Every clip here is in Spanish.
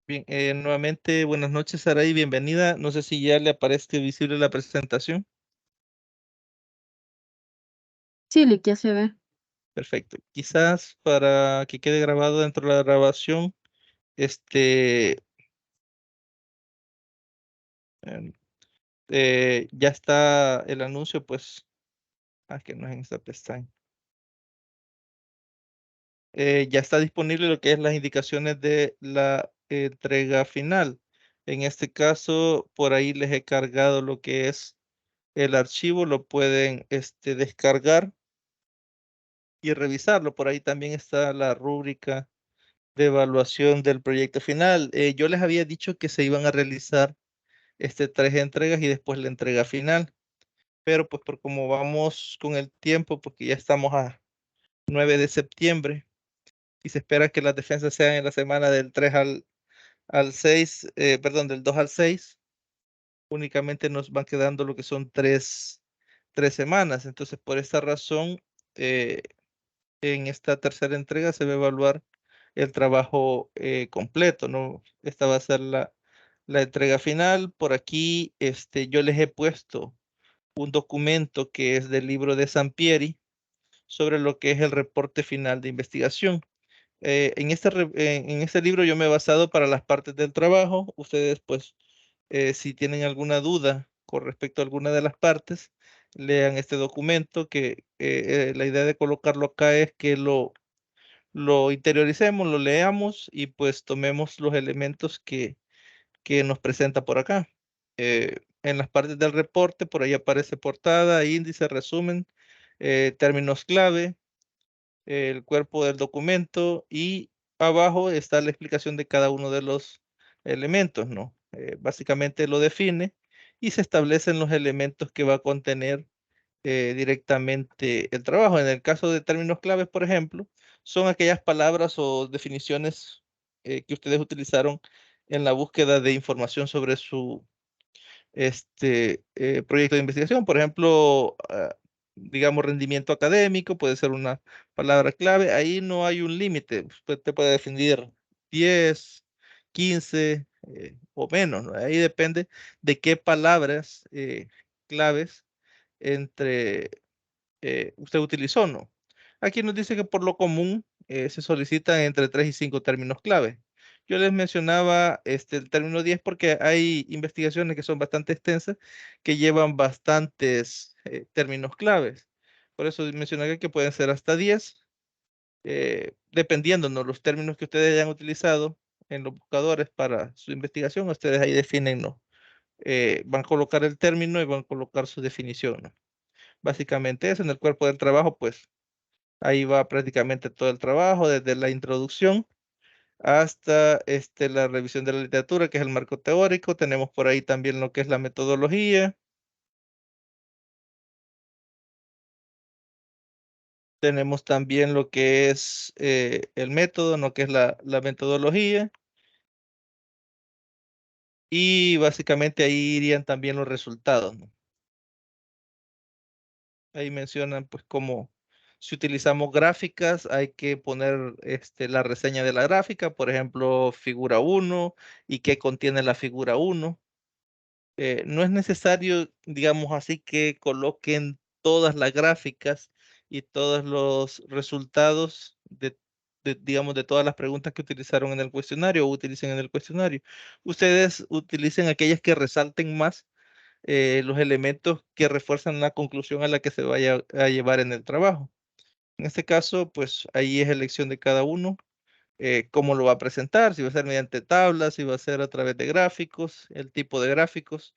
Bien, nuevamente buenas noches, Saraí, bienvenida. No sé si ya le aparece visible la presentación. Sí, Lick, ya se ve. Perfecto. Quizás para que quede grabado dentro de la grabación, este, em, ya está el anuncio, pues, que no es en esta pestaña. Ya está disponible lo que es las indicaciones de la entrega final. En este caso, por ahí les he cargado lo que es el archivo, lo pueden descargar y revisarlo. Por ahí también está la rúbrica de evaluación del proyecto final. Yo les había dicho que se iban a realizar tres entregas y después la entrega final, pero pues por como vamos con el tiempo, porque ya estamos a 9 de septiembre y se espera que las defensas sean en la semana del 3 al 6, perdón, del 2 al 6, únicamente nos van quedando lo que son tres semanas. Entonces, por esta razón, eh, en esta tercera entrega se va a evaluar el trabajo completo, ¿no? Esta va a ser la entrega final. Por aquí, yo les he puesto un documento que es del libro de Sampieri sobre lo que es el reporte final de investigación. En este libro yo me he basado para las partes del trabajo. Ustedes, pues, si tienen alguna duda con respecto a alguna de las partes, lean este documento que la idea de colocarlo acá es que lo interioricemos, lo leamos y pues tomemos los elementos que nos presenta por acá. En las partes del reporte, por ahí aparece portada, índice, resumen, términos clave, el cuerpo del documento y abajo está la explicación de cada uno de los elementos, ¿no? Básicamente lo define y se establecen los elementos que va a contener directamente el trabajo. En el caso de términos claves, por ejemplo, son aquellas palabras o definiciones que ustedes utilizaron en la búsqueda de información sobre su proyecto de investigación. Por ejemplo, digamos, rendimiento académico, puede ser una palabra clave. Ahí no hay un límite. Usted te puede definir 10, 15 o menos, ¿no? Ahí depende de qué palabras claves entre usted utilizó, ¿no? Aquí nos dice que por lo común se solicitan entre 3 y 5 términos clave. Yo les mencionaba el término 10 porque hay investigaciones que son bastante extensas que llevan bastantes términos claves. Por eso mencioné que pueden ser hasta 10, dependiendo, ¿no? Los términos que ustedes hayan utilizado en los buscadores para su investigación, ustedes ahí definen, ¿no? Van a colocar el término y van a colocar su definición, ¿no? Básicamente eso, en el cuerpo del trabajo, pues ahí va prácticamente todo el trabajo, desde la introducción hasta la revisión de la literatura, que es el marco teórico. Tenemos por ahí también lo que es la metodología. Tenemos también lo que es el método, lo que es la metodología. Y básicamente ahí irían también los resultados, ¿no? Ahí mencionan pues cómo si utilizamos gráficas hay que poner la reseña de la gráfica, por ejemplo, figura 1 y qué contiene la figura 1. No es necesario, digamos así, que coloquen todas las gráficas y todos los resultados digamos, de todas las preguntas que utilizaron en el cuestionario o utilicen en el cuestionario. Ustedes utilicen aquellas que resalten más los elementos que refuerzan la conclusión a la que se vaya a llevar en el trabajo. En este caso, pues ahí es elección de cada uno, cómo lo va a presentar, si va a ser mediante tablas, si va a ser a través de gráficos, el tipo de gráficos,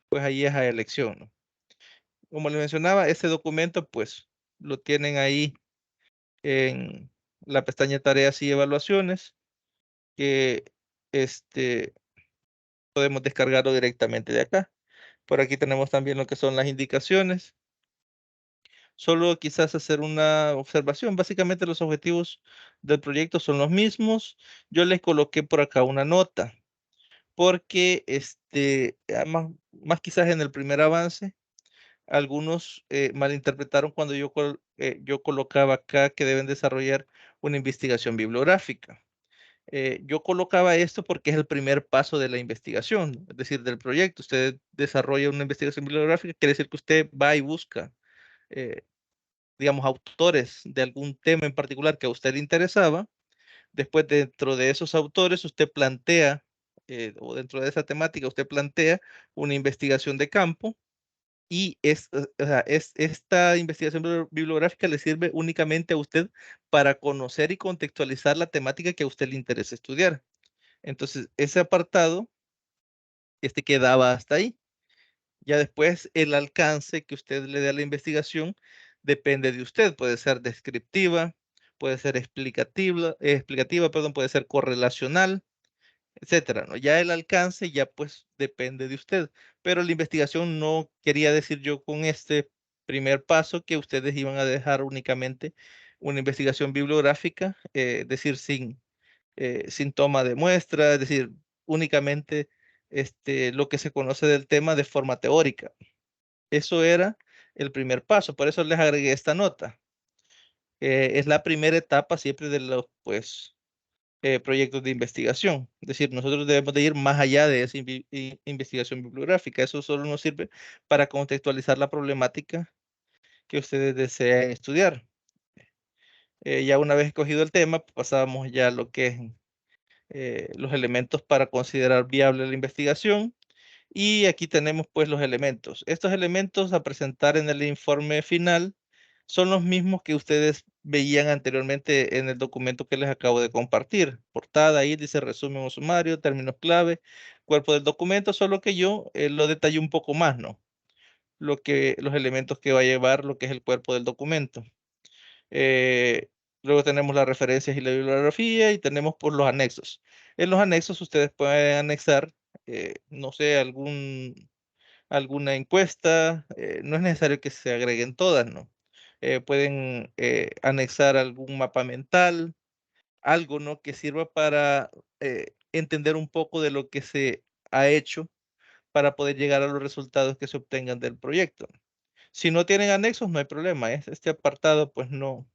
pues ahí es a elección, ¿no? Como les mencionaba, ese documento, pues lo tienen ahí en la pestaña tareas y evaluaciones, que podemos descargarlo directamente de acá. Por aquí tenemos también lo que son las indicaciones. Solo quizás hacer una observación. Básicamente los objetivos del proyecto son los mismos. Yo les coloqué por acá una nota, porque más quizás en el primer avance, algunos malinterpretaron cuando yo colocaba acá que deben desarrollar una investigación bibliográfica. Yo colocaba esto porque es el primer paso de la investigación, es decir, del proyecto. Usted desarrolla una investigación bibliográfica, quiere decir que usted va y busca, eh, digamos, autores de algún tema en particular que a usted le interesaba. Después, dentro de esos autores, usted plantea, o dentro de esa temática, usted plantea una investigación de campo y o sea, esta investigación bibliográfica le sirve únicamente a usted para conocer y contextualizar la temática que a usted le interesa estudiar. Entonces, ese apartado, quedaba hasta ahí. Ya después, el alcance que usted le dé a la investigación depende de usted. Puede ser descriptiva, puede ser explicativa, perdón, puede ser correlacional, etcétera, ¿no? Ya el alcance ya pues depende de usted. Pero la investigación no quería decir yo con este primer paso que ustedes iban a dejar únicamente una investigación bibliográfica, es decir, sin toma de muestra, es decir, únicamente lo que se conoce del tema de forma teórica. Eso era el primer paso, por eso les agregué esta nota. Es la primera etapa siempre de los pues, proyectos de investigación. Es decir, nosotros debemos de ir más allá de esa investigación bibliográfica. Eso solo nos sirve para contextualizar la problemática que ustedes desean estudiar. Ya una vez escogido el tema, pasamos ya a lo que es los elementos para considerar viable la investigación. Y aquí tenemos pues los elementos. Estos elementos a presentar en el informe final son los mismos que ustedes veían anteriormente en el documento que les acabo de compartir. Portada, índice, resumen o sumario, términos clave, cuerpo del documento, solo que yo lo detallé un poco más, ¿no? Los elementos que va a llevar lo que es el cuerpo del documento. Eh, Luego tenemos las referencias y la bibliografía y tenemos por los anexos. En los anexos ustedes pueden anexar, no sé, alguna encuesta, no es necesario que se agreguen todas, ¿no? Pueden anexar algún mapa mental, algo, ¿no? Que sirva para entender un poco de lo que se ha hecho para poder llegar a los resultados que se obtengan del proyecto. Si no tienen anexos, no hay problema. Este apartado, pues no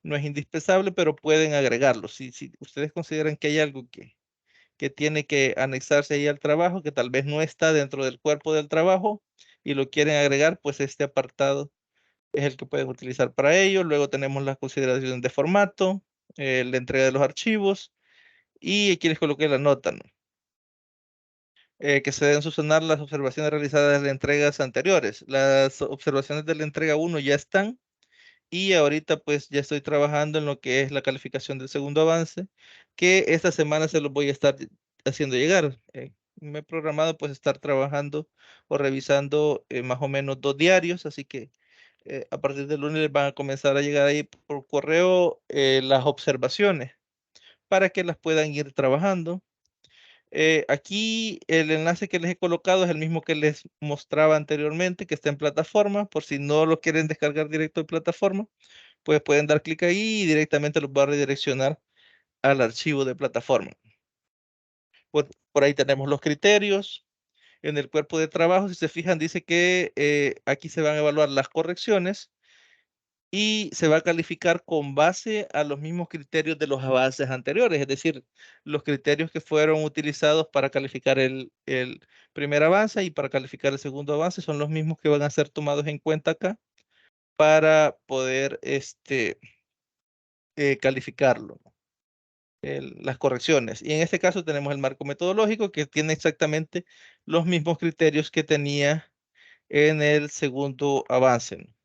es indispensable, pero pueden agregarlo. Si ustedes consideran que hay algo que tiene que anexarse ahí al trabajo, que tal vez no está dentro del cuerpo del trabajo y lo quieren agregar, pues este apartado es el que pueden utilizar para ello. Luego tenemos las consideraciones de formato, la entrega de los archivos y aquí les coloqué la nota, ¿no? Que se deben subsanar las observaciones realizadas en las entregas anteriores. Las observaciones de la entrega 1 ya están. Y ahorita pues ya estoy trabajando en lo que es la calificación del segundo avance, que esta semana se los voy a estar haciendo llegar. Me he programado pues estar trabajando o revisando más o menos 2 diarios, así que a partir del lunes les van a comenzar a llegar ahí por correo las observaciones para que las puedan ir trabajando. Aquí el enlace que les he colocado es el mismo que les mostraba anteriormente, que está en plataforma, por si no lo quieren descargar directo de plataforma pues pueden dar clic ahí y directamente los va a redireccionar al archivo de plataforma. Por ahí tenemos los criterios. En el cuerpo de trabajo, si se fijan, dice que aquí se van a evaluar las correcciones y se va a calificar con base a los mismos criterios de los avances anteriores, es decir, los criterios que fueron utilizados para calificar el primer avance y para calificar el segundo avance son los mismos que van a ser tomados en cuenta acá para poder calificarlo. Las correcciones. Y en este caso tenemos el marco metodológico que tiene exactamente los mismos criterios que tenía en el segundo avance, ¿no?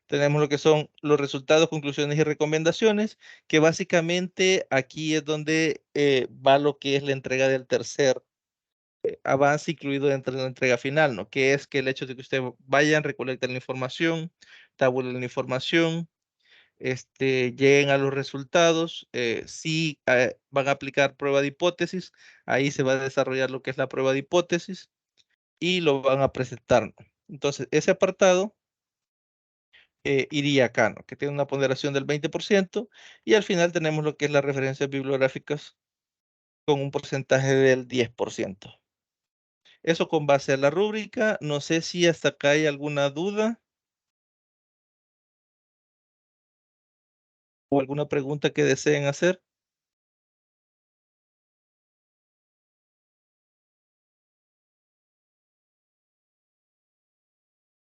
Tenemos lo que son los resultados, conclusiones y recomendaciones, que básicamente aquí es donde va lo que es la entrega del tercer avance incluido dentro de la entrega final, ¿no? Que es que el hecho de que usted vayan, recolecten la información, tabulen la información, lleguen a los resultados, si van a aplicar prueba de hipótesis, ahí se va a desarrollar lo que es la prueba de hipótesis y lo van a presentar, ¿no? Entonces, ese apartado iría acá, ¿no? Que tiene una ponderación del 20% y al final tenemos lo que es las referencias bibliográficas con un porcentaje del 10%. Eso con base a la rúbrica. No sé si hasta acá hay alguna duda o alguna pregunta que deseen hacer.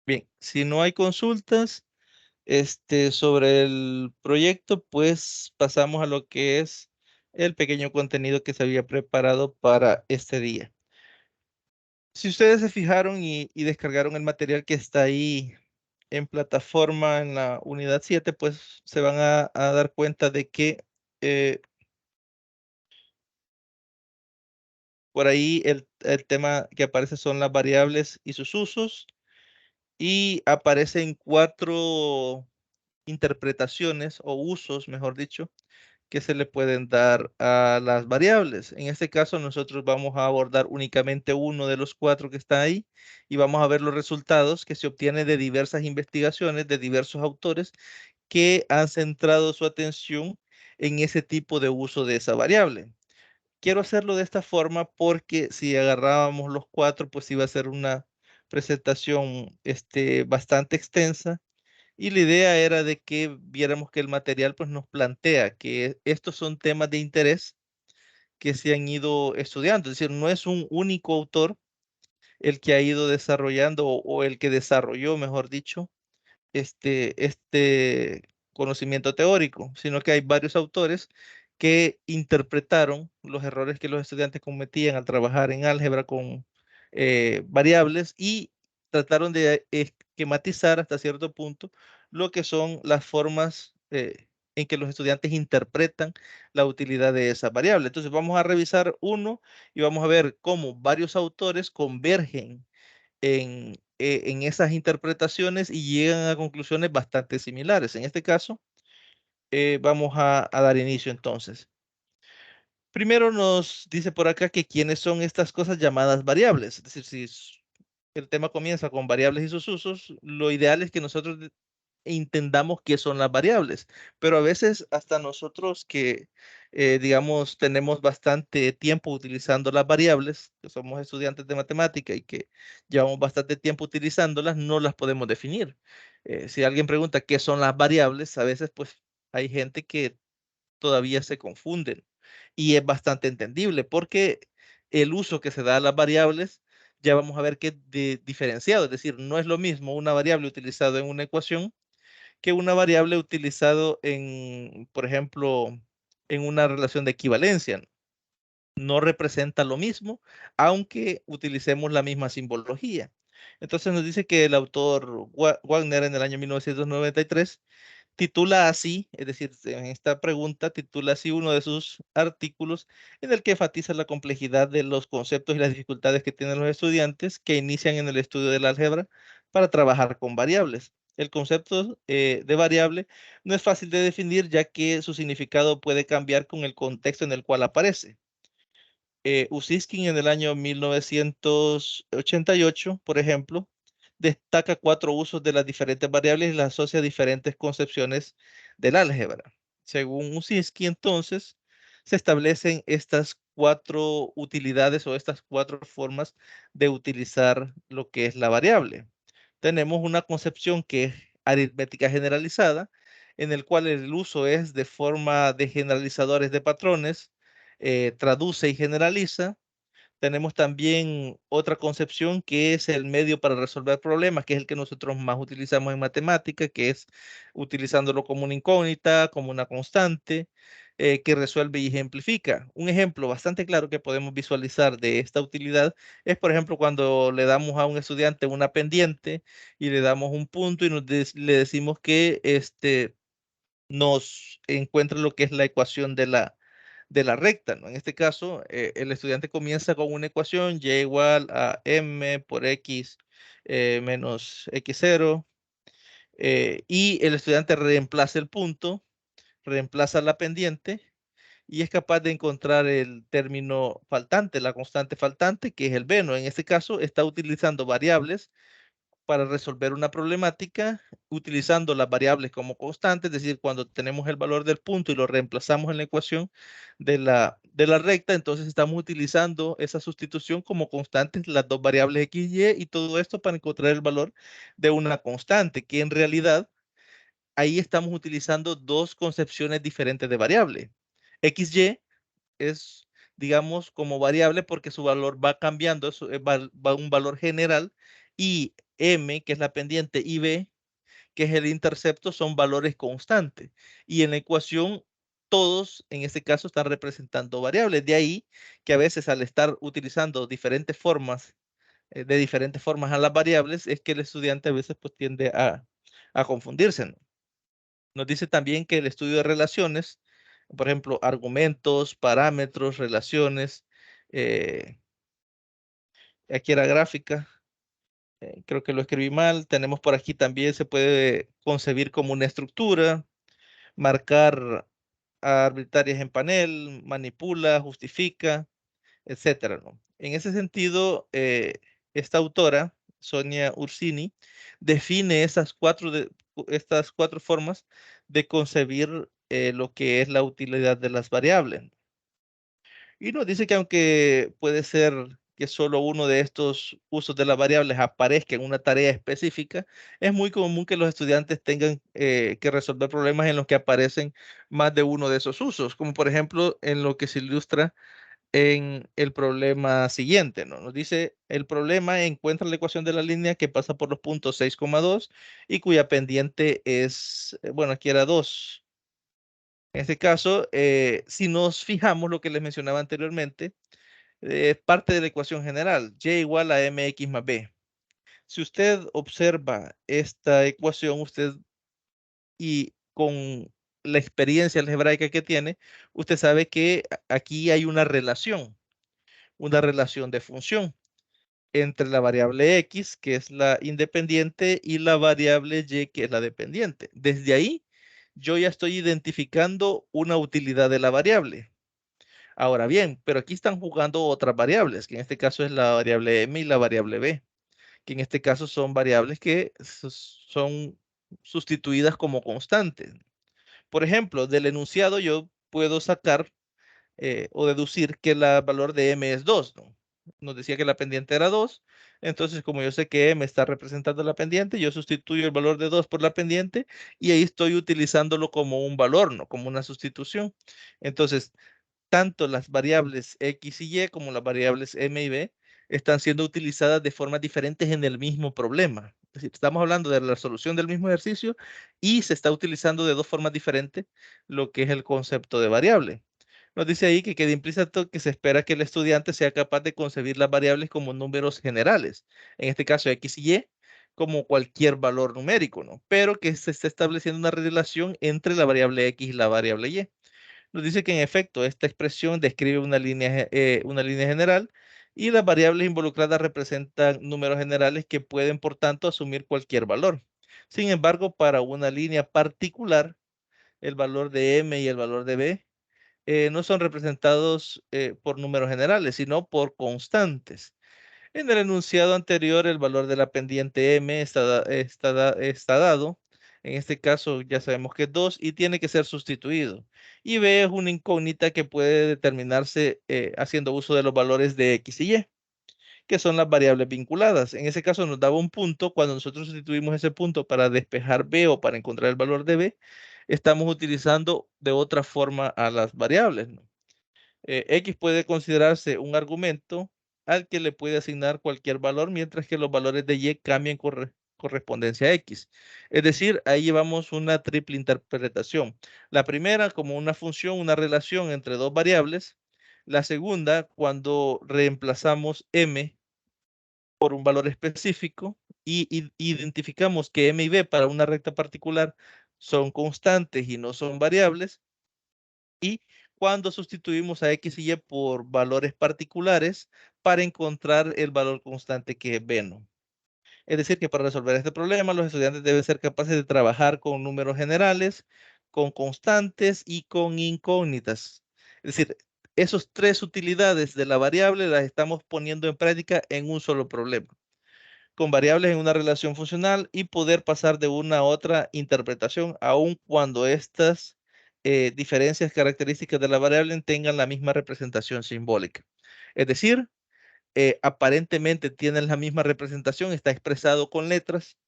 Bien, si no hay consultas sobre el proyecto, pues pasamos a lo que es el pequeño contenido que se había preparado para este día. Si ustedes se fijaron y descargaron el material que está ahí en plataforma en la unidad 7, pues se van a dar cuenta de que eh, por ahí el tema que aparece son las variables y sus usos, y aparecen 4 interpretaciones o usos, mejor dicho, que se le pueden dar a las variables. En este caso, nosotros vamos a abordar únicamente uno de los 4 que está ahí y vamos a ver los resultados que se obtienen de diversas investigaciones de diversos autores que han centrado su atención en ese tipo de uso de esa variable. Quiero hacerlo de esta forma porque si agarrábamos los 4, pues iba a ser una presentación bastante extensa, y la idea era de que viéramos que el material pues nos plantea que estos son temas de interés que se han ido estudiando. Es decir, no es un único autor el que ha ido desarrollando o el que desarrolló, mejor dicho, este conocimiento teórico, sino que hay varios autores que interpretaron los errores que los estudiantes cometían al trabajar en álgebra con variables, y trataron de esquematizar hasta cierto punto lo que son las formas en que los estudiantes interpretan la utilidad de esa variable. Entonces vamos a revisar uno y vamos a ver cómo varios autores convergen en esas interpretaciones y llegan a conclusiones bastante similares. En este caso, vamos a dar inicio entonces. Primero nos dice por acá que quiénes son estas cosas llamadas variables. Es decir, si el tema comienza con variables y sus usos, lo ideal es que nosotros entendamos qué son las variables, pero a veces hasta nosotros que, digamos, tenemos bastante tiempo utilizando las variables, que somos estudiantes de matemática y que llevamos bastante tiempo utilizándolas, no las podemos definir. Si alguien pregunta qué son las variables, a veces pues hay gente que todavía se confunden, y es bastante entendible porque el uso que se da a las variables ya vamos a ver que es diferenciado, es decir, no es lo mismo una variable utilizada en una ecuación que una variable utilizado en, por ejemplo, en una relación de equivalencia. No representa lo mismo, aunque utilicemos la misma simbología. Entonces nos dice que el autor Wagner en el año 1993 titula así, es decir, en esta pregunta titula así uno de sus artículos, en el que enfatiza la complejidad de los conceptos y las dificultades que tienen los estudiantes que inician en el estudio del álgebra para trabajar con variables. El concepto de variable no es fácil de definir, ya que su significado puede cambiar con el contexto en el cual aparece. Ussiskin en el año 1988, por ejemplo, destaca 4 usos de las diferentes variables y las asocia a diferentes concepciones del álgebra. Según Ussiskin, entonces, se establecen estas 4 utilidades o estas 4 formas de utilizar lo que es la variable. Tenemos una concepción que es aritmética generalizada, en el cual el uso es de forma de generalizadores de patrones, traduce y generaliza. Tenemos también otra concepción que es el medio para resolver problemas, que es el que nosotros más utilizamos en matemática, que es utilizándolo como una incógnita, como una constante, que resuelve y ejemplifica. Un ejemplo bastante claro que podemos visualizar de esta utilidad es, por ejemplo, cuando le damos a un estudiante una pendiente y le damos un punto y le decimos que nos encuentra lo que es la ecuación de la recta, ¿no? En este caso, el estudiante comienza con una ecuación y igual a m por x menos x0, y el estudiante reemplaza el punto, reemplaza la pendiente y es capaz de encontrar el término faltante, la constante faltante, que es el b, ¿no? En este caso, está utilizando variables para resolver una problemática utilizando las variables como constantes, es decir, cuando tenemos el valor del punto y lo reemplazamos en la ecuación de la recta, entonces estamos utilizando esa sustitución como constantes, las dos variables x y, y todo esto para encontrar el valor de una constante, que en realidad ahí estamos utilizando dos concepciones diferentes de variable. XY es, digamos, como variable porque su valor va cambiando, va un valor general, y M, que es la pendiente, y B, que es el intercepto, son valores constantes. Y en la ecuación, todos en este caso están representando variables. De ahí que a veces al estar utilizando diferentes formas, de diferentes formas a las variables, es que el estudiante a veces pues tiende a confundirse, ¿no? Nos dice también que el estudio de relaciones, por ejemplo, argumentos, parámetros, relaciones, eh, aquí era gráfica, creo que lo escribí mal. Tenemos por aquí también se puede concebir como una estructura, marcar arbitrarias en panel, manipula, justifica, etcétera, ¿no? En ese sentido, esta autora, Sonia Ursini, define estas cuatro formas de concebir lo que es la utilidad de las variables. Y nos dice que aunque puede ser que solo uno de estos usos de las variables aparezca en una tarea específica, es muy común que los estudiantes tengan que resolver problemas en los que aparecen más de uno de esos usos, como por ejemplo en lo que se ilustra en el problema siguiente, ¿no? Nos dice, el problema encuentra la ecuación de la línea que pasa por los puntos 6,2 y cuya pendiente es, bueno, aquí era 2. En este caso, si nos fijamos lo que les mencionaba anteriormente, es parte de la ecuación general, y igual a mx más b. Si usted observa esta ecuación, usted y con la experiencia algebraica que tiene, usted sabe que aquí hay una relación de función entre la variable x, que es la independiente, y la variable y, que es la dependiente. Desde ahí, yo ya estoy identificando una utilidad de la variable. Ahora bien, pero aquí están jugando otras variables, que en este caso es la variable m y la variable b, que en este caso son variables que son sustituidas como constantes. Por ejemplo, del enunciado yo puedo sacar o deducir que el valor de m es 2, ¿no? Nos decía que la pendiente era 2, entonces como yo sé que m está representando la pendiente, yo sustituyo el valor de 2 por la pendiente y ahí estoy utilizándolo como un valor, ¿no? Como una sustitución. Entonces, tanto las variables x y y como las variables m y b están siendo utilizadas de formas diferentes en el mismo problema. Es decir, estamos hablando de la solución del mismo ejercicio y se está utilizando de dos formas diferentes lo que es el concepto de variable. Nos dice ahí que queda implícito que se espera que el estudiante sea capaz de concebir las variables como números generales, en este caso x y y, como cualquier valor numérico, ¿no? Pero que se está estableciendo una relación entre la variable x y la variable y. Nos dice que en efecto esta expresión describe una línea general y las variables involucradas representan números generales que pueden, por tanto, asumir cualquier valor. Sin embargo, para una línea particular, el valor de m y el valor de b no son representados por números generales, sino por constantes. En el enunciado anterior, el valor de la pendiente m está dado. En este caso ya sabemos que es 2 y tiene que ser sustituido. Y b es una incógnita que puede determinarse haciendo uso de los valores de x y y, que son las variables vinculadas. En ese caso nos daba un punto. Cuando nosotros sustituimos ese punto para despejar b o para encontrar el valor de b, estamos utilizando de otra forma a las variables, ¿no? X puede considerarse un argumento al que le puede asignar cualquier valor, mientras que los valores de Y cambian correspondencia a X. Es decir, ahí llevamos una triple interpretación. La primera como una función, una relación entre dos variables. La segunda, cuando reemplazamos M por un valor específico y identificamos que M y B para una recta particular son constantes y no son variables. Y cuando sustituimos a x y y por valores particulares para encontrar el valor constante que es b, ¿no? Es decir, que para resolver este problema, los estudiantes deben ser capaces de trabajar con números generales, con constantes y con incógnitas. Es decir, esos tres utilidades de la variable las estamos poniendo en práctica en un solo problema, con variables en una relación funcional y poder pasar de una a otra interpretación, aun cuando estas diferencias características de la variable tengan la misma representación simbólica. Es decir, aparentemente tienen la misma representación, está expresado con letras.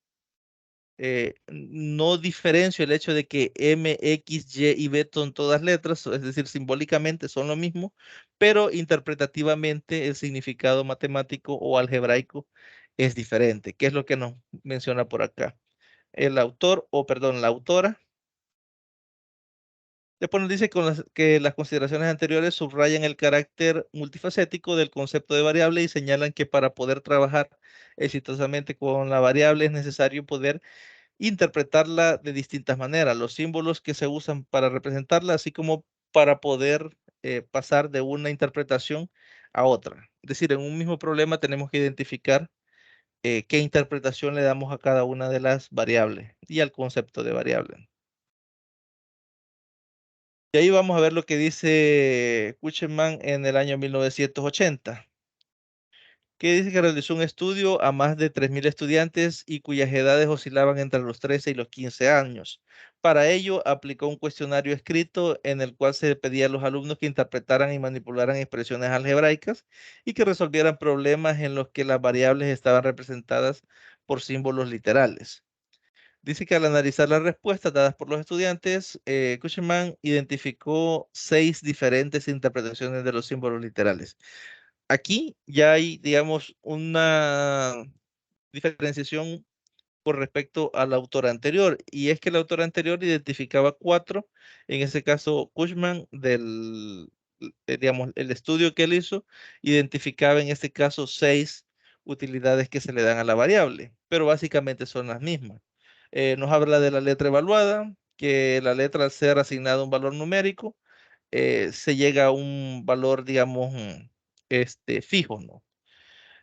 No diferencio el hecho de que M, X, Y y B son todas letras, es decir, simbólicamente son lo mismo, pero interpretativamente el significado matemático o algebraico es diferente. ¿Qué es lo que nos menciona por acá? El autor, o perdón, la autora. Después nos dice que las consideraciones anteriores subrayan el carácter multifacético del concepto de variable y señalan que para poder trabajar exitosamente con la variable es necesario poder interpretarla de distintas maneras, los símbolos que se usan para representarla, así como para poder pasar de una interpretación a otra. Es decir, en un mismo problema tenemos que identificar qué interpretación le damos a cada una de las variables y al concepto de variable. Y ahí vamos a ver lo que dice Kuchenman en el año 1980, que dice que realizó un estudio a más de 3.000 estudiantes y cuyas edades oscilaban entre los 13 y los 15 años. Para ello, aplicó un cuestionario escrito en el cual se pedía a los alumnos que interpretaran y manipularan expresiones algebraicas y que resolvieran problemas en los que las variables estaban representadas por símbolos literales. Dice que al analizar las respuestas dadas por los estudiantes, Cushman identificó 6 diferentes interpretaciones de los símbolos literales. Aquí ya hay, digamos, una diferenciación con respecto al autor anterior, y es que el autor anterior identificaba 4, en ese caso Cushman, digamos, el estudio que él hizo, identificaba en este caso 6 utilidades que se le dan a la variable, pero básicamente son las mismas. Nos habla de la letra evaluada, que la letra al ser asignada un valor numérico, se llega a un valor, digamos, fijo, ¿no?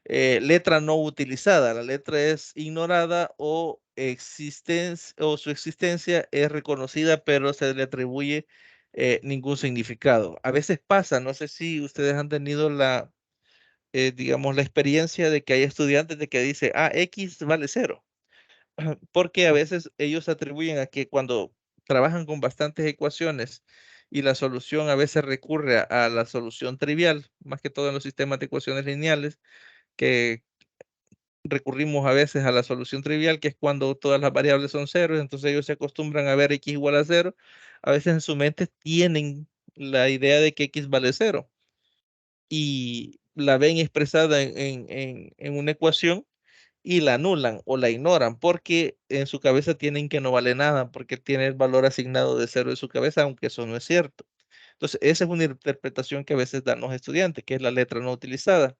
Letra no utilizada, la letra es ignorada o su existencia es reconocida, pero se le atribuye ningún significado. A veces pasa, no sé si ustedes han tenido digamos, la experiencia de que hay estudiantes de que dice, X vale cero, porque a veces ellos atribuyen a que cuando trabajan con bastantes ecuaciones y la solución a veces recurre a la solución trivial, más que todo en los sistemas de ecuaciones lineales, que recurrimos a veces a la solución trivial, que es cuando todas las variables son ceros, entonces ellos se acostumbran a ver x igual a cero. A veces en su mente tienen la idea de que x vale cero y la ven expresada en una ecuación y la anulan o la ignoran porque en su cabeza tienen que no vale nada porque tiene el valor asignado de cero en su cabeza, aunque eso no es cierto. Entonces, esa es una interpretación que a veces dan los estudiantes, que es la letra no utilizada.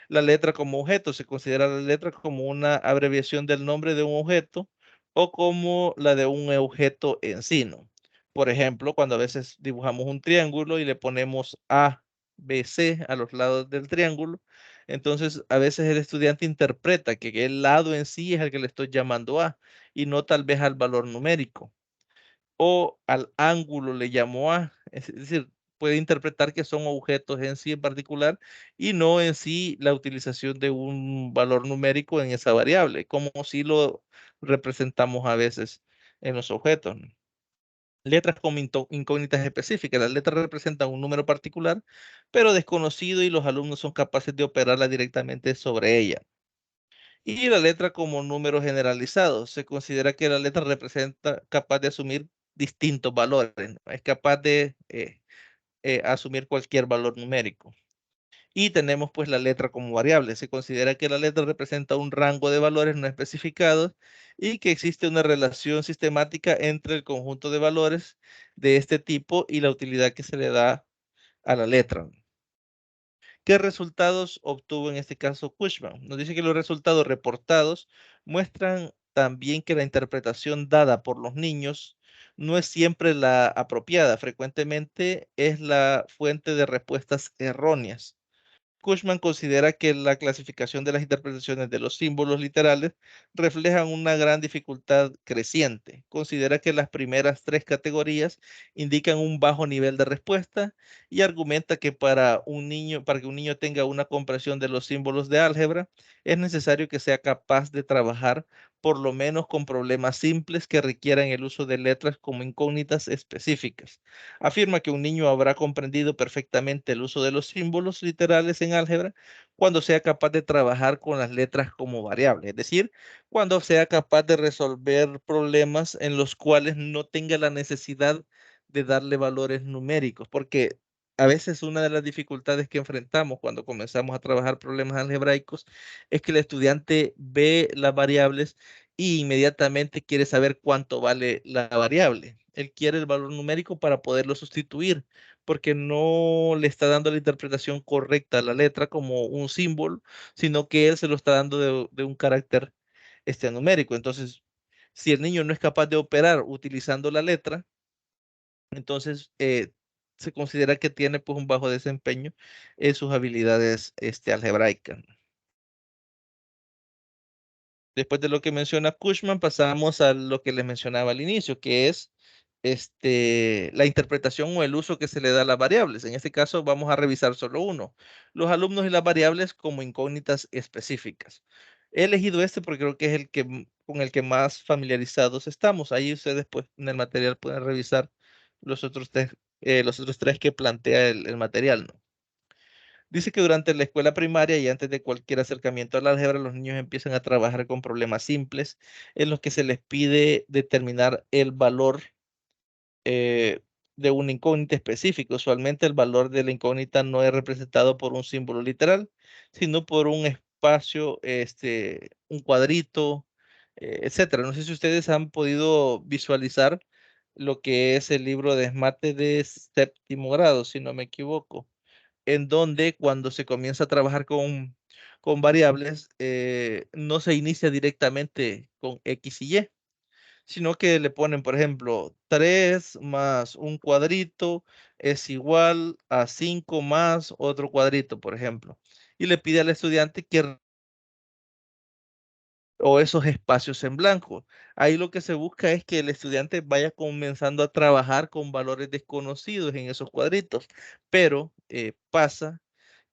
La letra como objeto, se considera la letra como una abreviación del nombre de un objeto o como la de un objeto en sí, ¿no? Por ejemplo, cuando a veces dibujamos un triángulo y le ponemos A, B, C a los lados del triángulo, entonces a veces el estudiante interpreta que el lado en sí es el que le estoy llamando A y no tal vez al valor numérico o al ángulo le llamó A. Es decir, puede interpretar que son objetos en sí en particular y no en sí la utilización de un valor numérico en esa variable, como si lo representamos a veces en los objetos, ¿no? Letras como incógnitas específicas. Las letras representan un número particular, pero desconocido y los alumnos son capaces de operarla directamente sobre ella. Y la letra como número generalizado. Se considera que la letra representa capaz de asumir distintos valores, ¿no? Es capaz de asumir cualquier valor numérico. Y tenemos pues la letra como variable. Se considera que la letra representa un rango de valores no especificados y que existe una relación sistemática entre el conjunto de valores de este tipo y la utilidad que se le da a la letra. ¿Qué resultados obtuvo en este caso Cushman? Nos dice que los resultados reportados muestran también que la interpretación dada por los niños no es siempre la apropiada, frecuentemente es la fuente de respuestas erróneas. Cushman considera que la clasificación de las interpretaciones de los símbolos literales reflejan una gran dificultad creciente. Considera que las primeras 3 categorías indican un bajo nivel de respuesta y argumenta que para que un niño tenga una comprensión de los símbolos de álgebra, es necesario que sea capaz de trabajar por lo menos con problemas simples que requieran el uso de letras como incógnitas específicas. Afirma que un niño habrá comprendido perfectamente el uso de los símbolos literales en álgebra cuando sea capaz de trabajar con las letras como variables, es decir, cuando sea capaz de resolver problemas en los cuales no tenga la necesidad de darle valores numéricos, porque a veces una de las dificultades que enfrentamos cuando comenzamos a trabajar problemas algebraicos es que el estudiante ve las variables y inmediatamente quiere saber cuánto vale la variable. Él quiere el valor numérico para poderlo sustituir, porque no le está dando la interpretación correcta a la letra como un símbolo, sino que él se lo está dando de un carácter numérico. Entonces, si el niño no es capaz de operar utilizando la letra, entonces se considera que tiene pues un bajo desempeño en sus habilidades algebraicas. Después de lo que menciona Cushman, pasamos a lo que les mencionaba al inicio, que es la interpretación o el uso que se le da a las variables. En este caso vamos a revisar solo uno, los alumnos y las variables como incógnitas específicas. He elegido este porque creo que es el que con el que más familiarizados estamos. Ahí ustedes pues en el material pueden revisar los otros tres que plantea el material, ¿no? Dice que durante la escuela primaria y antes de cualquier acercamiento al álgebra, los niños empiezan a trabajar con problemas simples en los que se les pide determinar el valor eh, de una incógnita específica. Usualmente el valor de la incógnita no es representado por un símbolo literal, sino por un espacio, un cuadrito, etcétera. No sé si ustedes han podido visualizar lo que es el libro de Esmate de séptimo grado, si no me equivoco, en donde cuando se comienza a trabajar con variables, no se inicia directamente con X y Y, sino que le ponen, por ejemplo, 3 más un cuadrito es igual a 5 más otro cuadrito, por ejemplo. Y le pide al estudiante que o esos espacios en blanco. Ahí lo que se busca es que el estudiante vaya comenzando a trabajar con valores desconocidos en esos cuadritos, pero pasa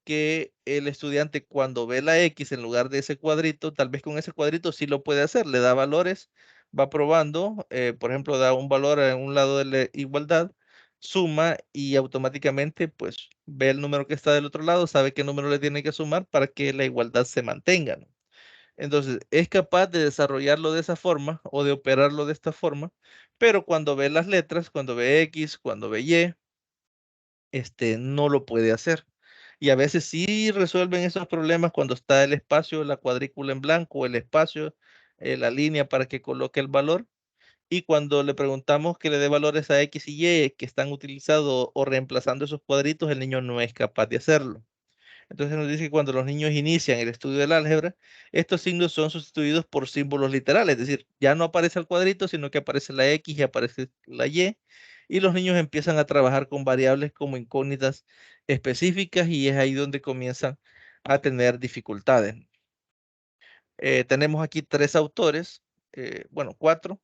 que el estudiante cuando ve la X en lugar de ese cuadrito, tal vez con ese cuadrito sí lo puede hacer, le da valores, va probando, por ejemplo, da un valor en un lado de la igualdad, suma y automáticamente pues ve el número que está del otro lado, sabe qué número le tiene que sumar para que la igualdad se mantenga, ¿no? Entonces, es capaz de desarrollarlo de esa forma o de operarlo de esta forma, pero cuando ve las letras, cuando ve X, cuando ve Y, no lo puede hacer. Y a veces sí resuelven esos problemas cuando está el espacio, la cuadrícula en blanco, el espacio, la línea para que coloque el valor. Y cuando le preguntamos que le dé valores a X y Y que están utilizados o reemplazando esos cuadritos, el niño no es capaz de hacerlo. Entonces nos dice que cuando los niños inician el estudio del álgebra, estos signos son sustituidos por símbolos literales, es decir, ya no aparece el cuadrito, sino que aparece la X y aparece la y los niños empiezan a trabajar con variables como incógnitas específicas y es ahí donde comienzan a tener dificultades. Tenemos aquí tres autores, bueno, cuatro,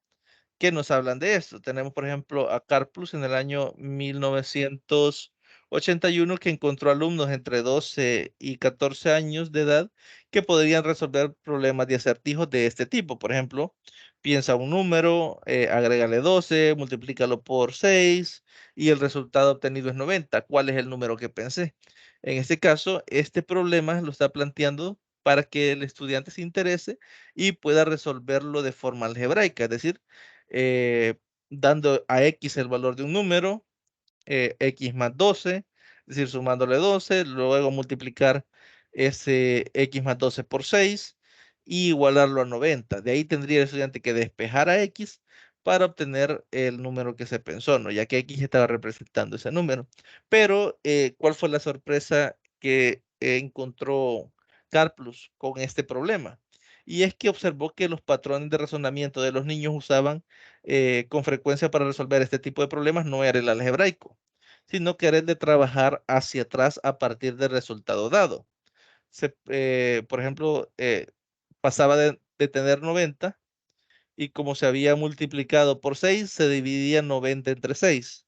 que nos hablan de esto. Tenemos, por ejemplo, a Karplus en el año 1981 que encontró alumnos entre 12 y 14 años de edad que podrían resolver problemas de acertijos de este tipo. Por ejemplo, piensa un número, agrégale 12, multiplícalo por 6 y el resultado obtenido es 90. ¿Cuál es el número que pensé? En este caso, este problema lo está planteando para que el estudiante se interese y pueda resolverlo de forma algebraica, es decir, eh, dando a X el valor de un número, X más 12, es decir, sumándole 12, luego multiplicar ese X más 12 por 6 y igualarlo a 90. De ahí tendría el estudiante que despejar a X para obtener el número que se pensó, ¿no? Ya que X estaba representando ese número. Pero, ¿cuál fue la sorpresa que encontró Karplus con este problema? Y es que observó que los patrones de razonamiento de los niños usaban con frecuencia para resolver este tipo de problemas no era el algebraico, sino que era el de trabajar hacia atrás a partir del resultado dado. Por ejemplo, pasaba de tener 90 y como se había multiplicado por 6, se dividía 90 entre 6.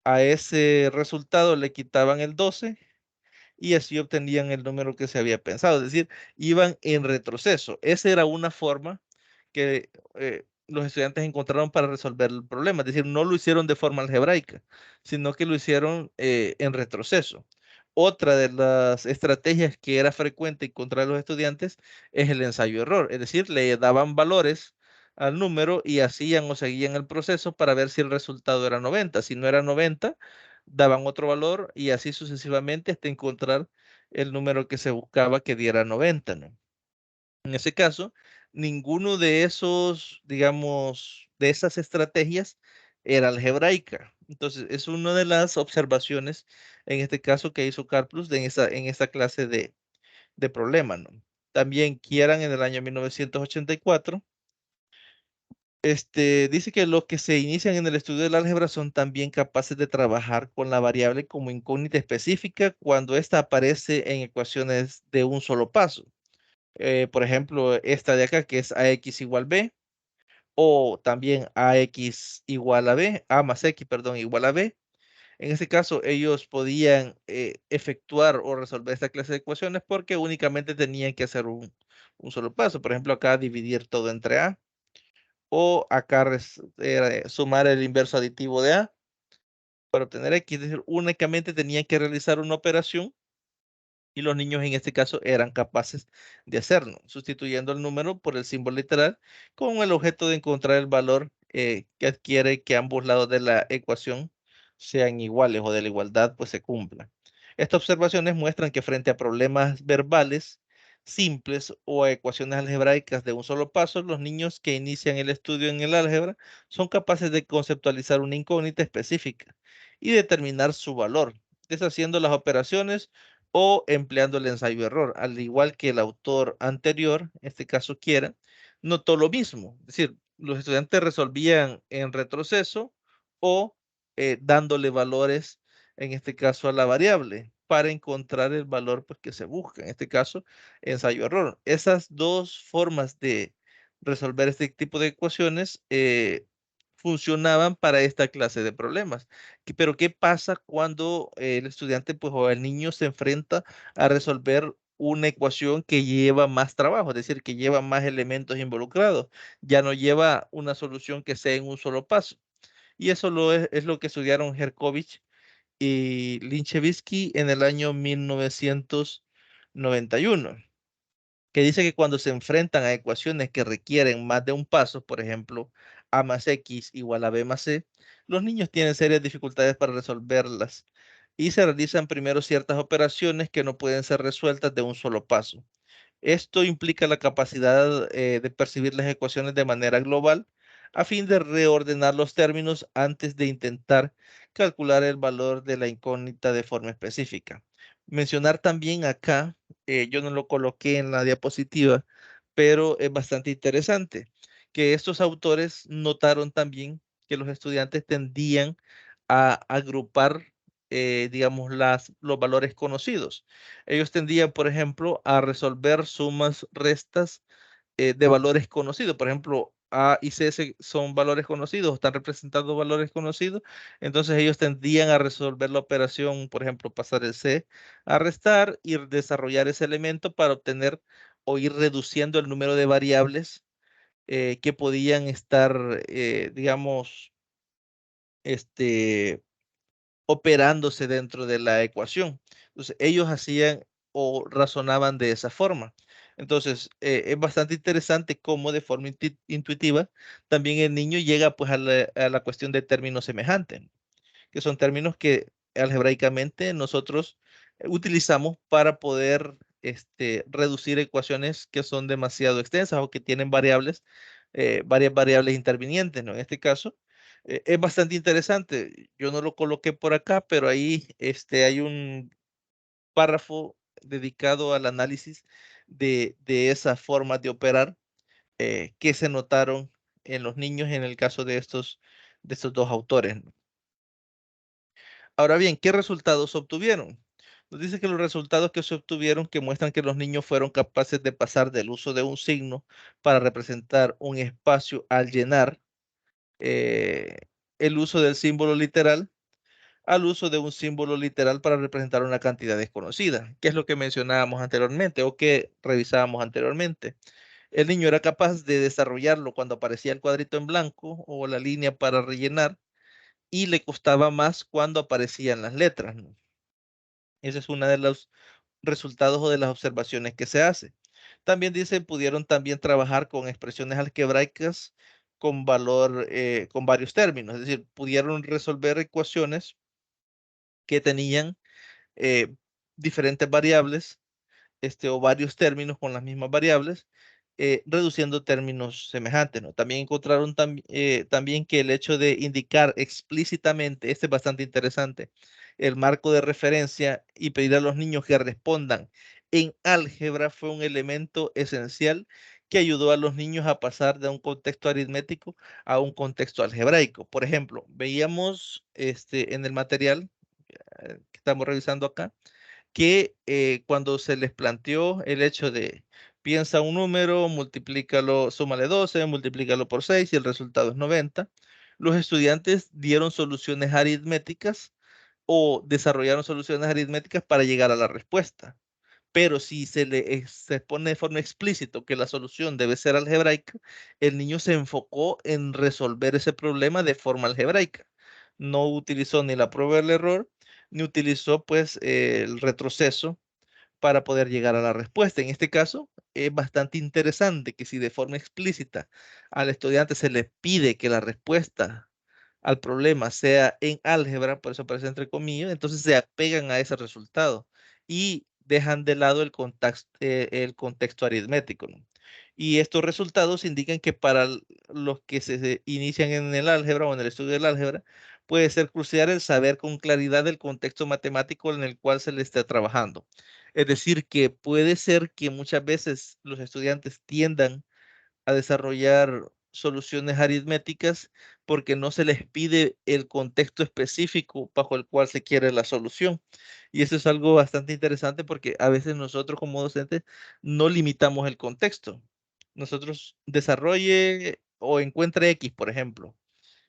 A ese resultado le quitaban el 12 y así obtenían el número que se había pensado, es decir, iban en retroceso. Esa era una forma que los estudiantes encontraron para resolver el problema, es decir, no lo hicieron de forma algebraica, sino que lo hicieron en retroceso. Otra de las estrategias que era frecuente encontrar los estudiantes es el ensayo-error, es decir, le daban valores al número y hacían o seguían el proceso para ver si el resultado era 90. Si no era 90, daban otro valor y así sucesivamente hasta encontrar el número que se buscaba que diera 90, ¿no? En ese caso, ninguno de esos, digamos, de esas estrategias era algebraica. Entonces, es una de las observaciones, en este caso, que hizo Karplus en esta clase de problema, ¿no? También Kieran en el año 1984 dice que los que se inician en el estudio del álgebra son también capaces de trabajar con la variable como incógnita específica cuando ésta aparece en ecuaciones de un solo paso. Por ejemplo, esta de acá que es ax igual b, o también ax igual a b, a más x, perdón, igual a b. En este caso, ellos podían efectuar o resolver esta clase de ecuaciones porque únicamente tenían que hacer un solo paso. Por ejemplo, acá dividir todo entre a, o acá sumar el inverso aditivo de a para obtener x. Es decir, únicamente tenían que realizar una operación y los niños en este caso eran capaces de hacerlo, sustituyendo el número por el símbolo literal con el objeto de encontrar el valor que adquiere que ambos lados de la ecuación sean iguales o de la igualdad pues se cumpla. Estas observaciones muestran que frente a problemas verbales simples o a ecuaciones algebraicas de un solo paso, los niños que inician el estudio en el álgebra son capaces de conceptualizar una incógnita específica y determinar su valor, deshaciendo las operaciones o empleando el ensayo-error, al igual que el autor anterior, en este caso Quiera, notó lo mismo. Es decir, los estudiantes resolvían en retroceso o dándole valores, en este caso a la variable, para encontrar el valor pues, que se busca, en este caso ensayo-error. Esas dos formas de resolver este tipo de ecuaciones funcionaban para esta clase de problemas. Pero ¿qué pasa cuando el estudiante pues, o el niño se enfrenta a resolver una ecuación que lleva más trabajo, es decir, que lleva más elementos involucrados? Ya no lleva una solución que sea en un solo paso. Y eso es lo que estudiaron Herkovich y Linchevitsky en el año 1991, que dice que cuando se enfrentan a ecuaciones que requieren más de un paso, por ejemplo, a más x igual a b más c, los niños tienen serias dificultades para resolverlas y se realizan primero ciertas operaciones que no pueden ser resueltas de un solo paso. Esto implica la capacidad de percibir las ecuaciones de manera global a fin de reordenar los términos antes de intentar calcular el valor de la incógnita de forma específica. Mencionar también acá, yo no lo coloqué en la diapositiva, pero es bastante interesante, que estos autores notaron también que los estudiantes tendían a agrupar, digamos, los valores conocidos. Ellos tendían, por ejemplo, a resolver sumas, restas de valores conocidos. Por ejemplo, A y C son valores conocidos, están representando valores conocidos. Entonces ellos tendían a resolver la operación, por ejemplo, pasar el C a restar y desarrollar ese elemento para obtener o ir reduciendo el número de variables que podían estar, digamos, este, operándose dentro de la ecuación. Entonces, ellos hacían o razonaban de esa forma. Entonces, es bastante interesante cómo de forma intuitiva también el niño llega pues a la cuestión de términos semejantes, que son términos que algebraicamente nosotros utilizamos para poder reducir ecuaciones que son demasiado extensas o que tienen varias variables intervinientes, ¿no? En este caso, es bastante interesante. Yo no lo coloqué por acá, pero ahí hay un párrafo dedicado al análisis de esas formas de operar que se notaron en los niños en el caso de estos dos autores, ¿no? Ahora bien, ¿qué resultados obtuvieron? Nos dice que los resultados que se obtuvieron que muestran que los niños fueron capaces de pasar del uso de un signo para representar un espacio al llenar eh, el uso del símbolo literal al uso de un símbolo literal para representar una cantidad desconocida, que es lo que mencionábamos anteriormente o que revisábamos anteriormente. El niño era capaz de desarrollarlo cuando aparecía el cuadrito en blanco o la línea para rellenar y le costaba más cuando aparecían las letras, ¿no? Esa es una de los resultados o de las observaciones que se hace. También dice, pudieron también trabajar con expresiones algebraicas con valor, con varios términos, es decir, pudieron resolver ecuaciones que tenían eh, diferentes variables o varios términos con las mismas variables, reduciendo términos semejantes, ¿no? También encontraron también que el hecho de indicar explícitamente, este es bastante interesante, el marco de referencia y pedir a los niños que respondan en álgebra fue un elemento esencial que ayudó a los niños a pasar de un contexto aritmético a un contexto algebraico. Por ejemplo, veíamos en el material que estamos revisando acá, que cuando se les planteó el hecho de piensa un número, multiplícalo, súmale 12, multiplícalo por 6 y el resultado es 90, los estudiantes dieron soluciones aritméticas o desarrollaron soluciones aritméticas para llegar a la respuesta. Pero si se pone de forma explícita que la solución debe ser algebraica, el niño se enfocó en resolver ese problema de forma algebraica. No utilizó ni la prueba del error, ni utilizó pues el retroceso para poder llegar a la respuesta. En este caso, es bastante interesante que si de forma explícita al estudiante se le pide que la respuesta al problema sea en álgebra, por eso aparece entre comillas, entonces se apegan a ese resultado y dejan de lado el contexto aritmético, ¿no? Y estos resultados indican que para los que se inician en el álgebra o en el estudio del álgebra, puede ser crucial el saber con claridad el contexto matemático en el cual se le está trabajando. Es decir, que puede ser que muchas veces los estudiantes tiendan a desarrollar soluciones aritméticas porque no se les pide el contexto específico bajo el cual se quiere la solución. Y eso es algo bastante interesante porque a veces nosotros como docentes no limitamos el contexto. Nosotros desarrolle o encuentre X, por ejemplo,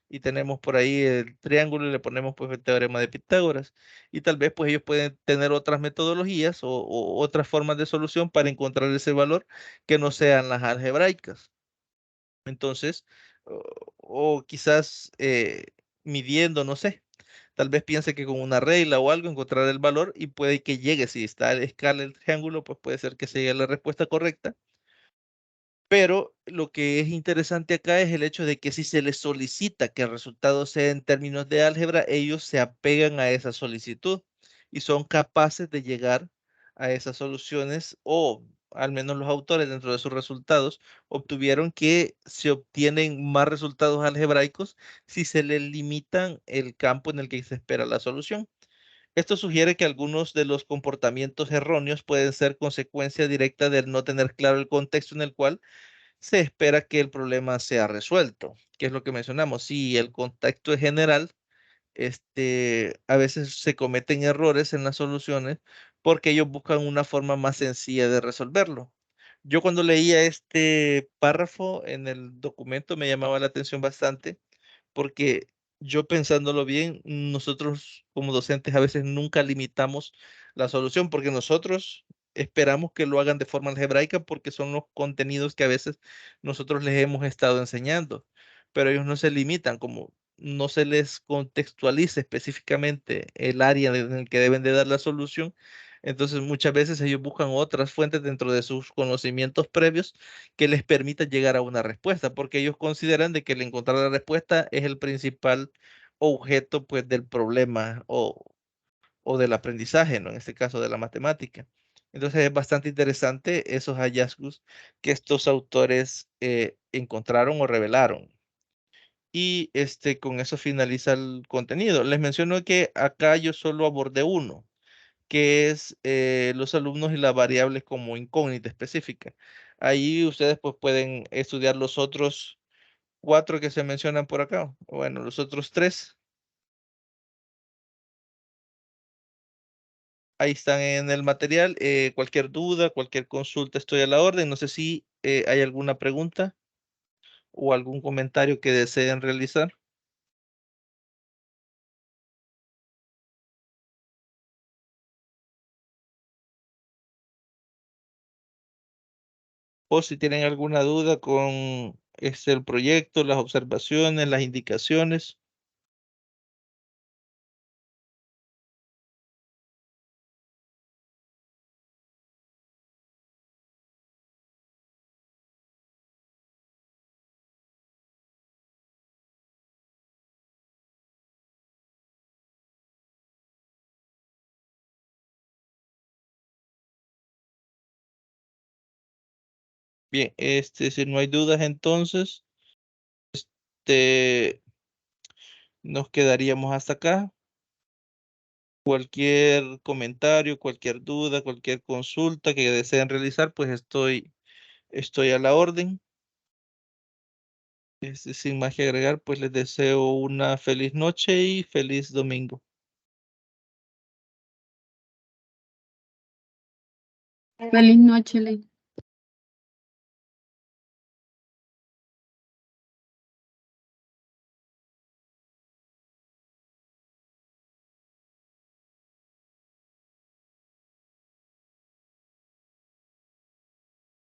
y tenemos por ahí el triángulo y le ponemos pues el teorema de Pitágoras. Y tal vez pues ellos pueden tener otras metodologías o otras formas de solución para encontrar ese valor que no sean las algebraicas. Entonces, o quizás midiendo, no sé, tal vez piense que con una regla o algo encontrar el valor y puede que llegue, si está a la escala del triángulo, pues puede ser que se llegue a la respuesta correcta. Pero lo que es interesante acá es el hecho de que si se les solicita que el resultado sea en términos de álgebra, ellos se apegan a esa solicitud y son capaces de llegar a esas soluciones o al menos los autores dentro de sus resultados obtuvieron que se obtienen más resultados algebraicos si se les limitan el campo en el que se espera la solución. Esto sugiere que algunos de los comportamientos erróneos pueden ser consecuencia directa del no tener claro el contexto en el cual se espera que el problema sea resuelto, que es lo que mencionamos. Si el contexto es general, a veces se cometen errores en las soluciones porque ellos buscan una forma más sencilla de resolverlo. Yo cuando leía este párrafo en el documento me llamaba la atención bastante porque yo pensándolo bien, nosotros como docentes a veces nunca limitamos la solución porque nosotros esperamos que lo hagan de forma algebraica porque son los contenidos que a veces nosotros les hemos estado enseñando, pero ellos no se limitan, como no se les contextualiza específicamente el área en el que deben de dar la solución. Entonces muchas veces ellos buscan otras fuentes dentro de sus conocimientos previos que les permita llegar a una respuesta, porque ellos consideran de que el encontrar la respuesta es el principal objeto pues del problema o del aprendizaje, ¿no? En este caso de la matemática. Entonces es bastante interesante esos hallazgos que estos autores encontraron o revelaron. Y con eso finaliza el contenido. Les menciono que acá yo solo abordé uno, que es los alumnos y las variables como incógnita específica. Ahí ustedes pues pueden estudiar los otros cuatro que se mencionan por acá. Bueno, los otros tres, ahí están en el material. Cualquier duda, cualquier consulta, estoy a la orden. No sé si hay alguna pregunta o algún comentario que deseen realizar. O si tienen alguna duda con el proyecto, las observaciones, las indicaciones. Bien, si no hay dudas, entonces, este, nos quedaríamos hasta acá. Cualquier comentario, cualquier duda, cualquier consulta que deseen realizar, pues estoy a la orden. Sin más que agregar, pues les deseo una feliz noche y feliz domingo. Feliz noche, Ley.